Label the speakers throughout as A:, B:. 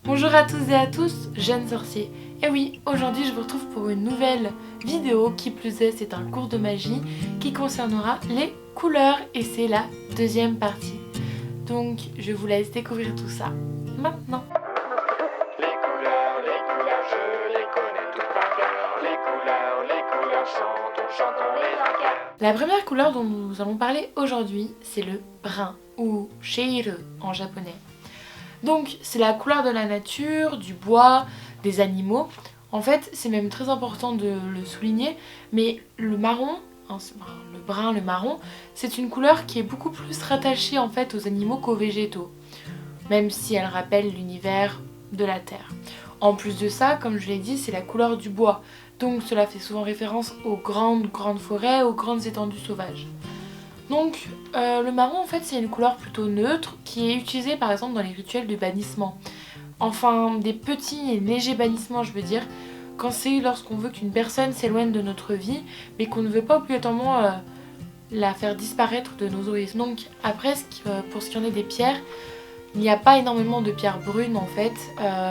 A: Bonjour à tous et à tous, jeunes sorciers. Et oui, aujourd'hui je vous retrouve pour une nouvelle vidéo, qui plus est, c'est un cours de magie qui concernera les couleurs et c'est la deuxième partie. Donc je vous laisse découvrir tout ça maintenant.
B: Je les connais toutes par cœur. Les couleurs, chantons les encœurs.
A: La première couleur dont nous allons parler aujourd'hui, c'est le brun, ou sheiru en japonais. Donc c'est la couleur de la nature, du bois, des animaux. En fait, c'est même très important de le souligner, mais le marron, le brun, le marron, c'est une couleur qui est beaucoup plus rattachée en fait aux animaux qu'aux végétaux, même si elle rappelle l'univers de la Terre. En plus de ça, comme je l'ai dit, c'est la couleur du bois, donc cela fait souvent référence aux grandes forêts, aux grandes étendues sauvages. Donc le marron en fait c'est une couleur plutôt neutre qui est utilisée par exemple dans les rituels de bannissement. Enfin des petits et légers bannissements je veux dire, quand c'est lorsqu'on veut qu'une personne s'éloigne de notre vie mais qu'on ne veut pas obligatoirement la faire disparaître de nos horizons. Donc après pour ce qui en est des pierres, il n'y a pas énormément de pierres brunes en fait,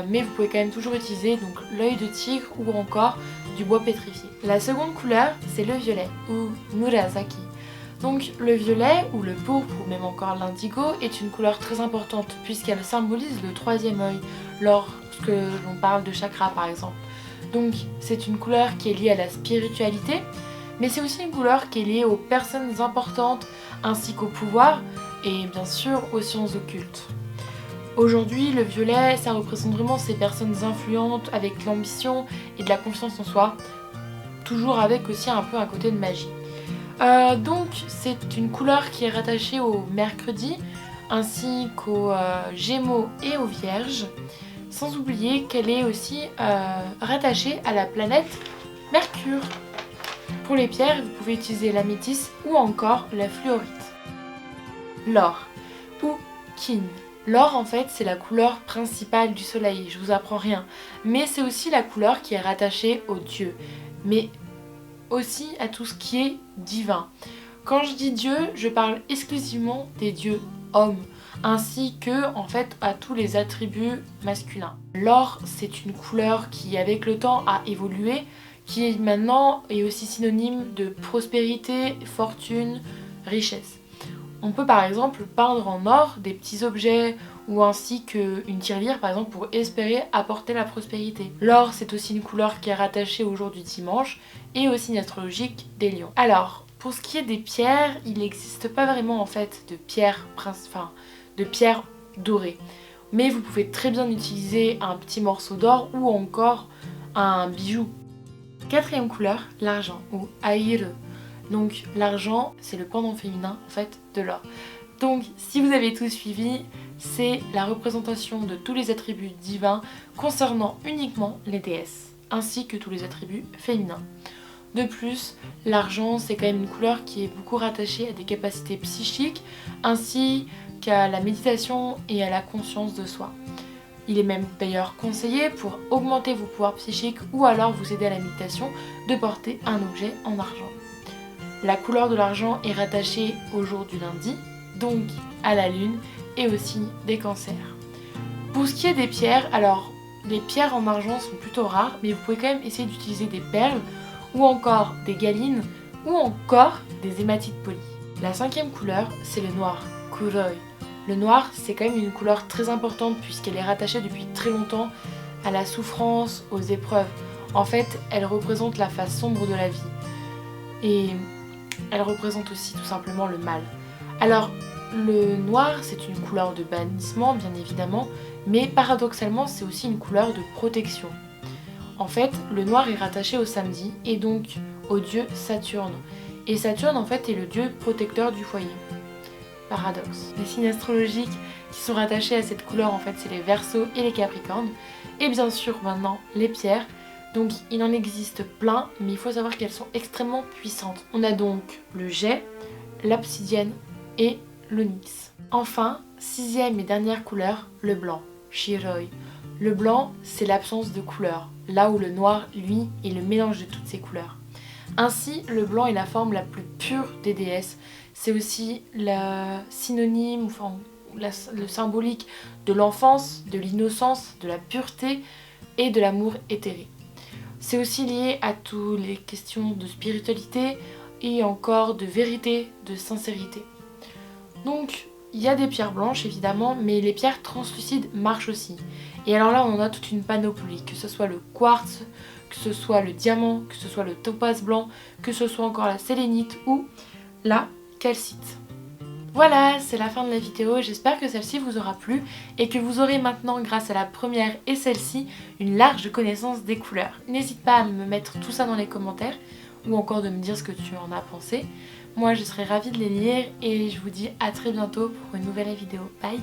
A: mais vous pouvez quand même toujours utiliser donc l'œil de tigre ou encore du bois pétrifié. La seconde couleur c'est le violet ou murasaki. Donc le violet ou le pourpre ou même encore l'indigo est une couleur très importante puisqu'elle symbolise le troisième œil lorsque l'on parle de chakra par exemple. Donc c'est une couleur qui est liée à la spiritualité, mais c'est aussi une couleur qui est liée aux personnes importantes ainsi qu'au pouvoir et bien sûr aux sciences occultes. Aujourd'hui le violet ça représente vraiment ces personnes influentes avec l'ambition et de la confiance en soi, toujours avec aussi un peu un côté de magie. Donc c'est une couleur qui est rattachée au mercredi ainsi qu'aux gémeaux et aux vierges, sans oublier qu'elle est aussi rattachée à la planète Mercure. Pour les pierres, vous pouvez utiliser l'améthyste ou encore la fluorite. L'or ou kin. L'or en fait c'est la couleur principale du soleil, je vous apprends rien, mais c'est aussi la couleur qui est rattachée aux dieux. Mais aussi à tout ce qui est divin. Quand je dis Dieu, je parle exclusivement des dieux hommes, ainsi que en fait à tous les attributs masculins. L'or, c'est une couleur qui avec le temps a évolué, qui maintenant est aussi synonyme de prospérité, fortune, richesse. On peut par exemple peindre en or des petits objets ou ainsi qu'une tirelire par exemple pour espérer apporter la prospérité. L'or c'est aussi une couleur qui est rattachée au jour du dimanche et au signe astrologique des lions. Alors pour ce qui est des pierres, il n'existe pas vraiment en fait de pierres dorées. Mais vous pouvez très bien utiliser un petit morceau d'or ou encore un bijou. Quatrième couleur, l'argent ou aire. Donc l'argent, c'est le pendant féminin en fait de l'or. Donc si vous avez tout suivi, c'est la représentation de tous les attributs divins concernant uniquement les déesses, ainsi que tous les attributs féminins. De plus, l'argent, c'est quand même une couleur qui est beaucoup rattachée à des capacités psychiques, ainsi qu'à la méditation et à la conscience de soi. Il est même d'ailleurs conseillé pour augmenter vos pouvoirs psychiques ou alors vous aider à la méditation de porter un objet en argent. La couleur de l'argent est rattachée au jour du lundi, donc à la lune et au signe des cancers. Pour ce qui est des pierres, alors les pierres en argent sont plutôt rares, mais vous pouvez quand même essayer d'utiliser des perles ou encore des galines ou encore des hématites polies. La cinquième couleur, c'est le noir, kuroi. Le noir, c'est quand même une couleur très importante puisqu'elle est rattachée depuis très longtemps à la souffrance, aux épreuves. En fait, elle représente la face sombre de la vie. Et elle représente aussi tout simplement le mal. Alors, le noir, c'est une couleur de bannissement, bien évidemment, mais paradoxalement, c'est aussi une couleur de protection. En fait, le noir est rattaché au samedi et donc au dieu Saturne. Et Saturne, en fait, est le dieu protecteur du foyer. Paradoxe. Les signes astrologiques qui sont rattachés à cette couleur, en fait, c'est les Verseaux et les Capricornes. Et bien sûr, maintenant, les pierres. Donc il en existe plein, mais il faut savoir qu'elles sont extrêmement puissantes. On a donc le jet, l'obsidienne et l'onyx. Enfin, sixième et dernière couleur, le blanc, shiroi. Le blanc, c'est l'absence de couleur, là où le noir, lui, est le mélange de toutes ces couleurs. Ainsi, le blanc est la forme la plus pure des déesses. C'est aussi la synonyme, le symbolique de l'enfance, de l'innocence, de la pureté et de l'amour éthéré. C'est aussi lié à toutes les questions de spiritualité et encore de vérité, de sincérité. Donc, il y a des pierres blanches évidemment, mais les pierres translucides marchent aussi. Et alors là, on a toute une panoplie, que ce soit le quartz, que ce soit le diamant, que ce soit le topaze blanc, que ce soit encore la sélénite ou la calcite. Voilà, c'est la fin de la vidéo, j'espère que celle-ci vous aura plu et que vous aurez maintenant, grâce à la première et celle-ci, une large connaissance des couleurs. N'hésite pas à me mettre tout ça dans les commentaires ou encore de me dire ce que tu en as pensé. Moi, je serais ravie de les lire et je vous dis à très bientôt pour une nouvelle vidéo. Bye.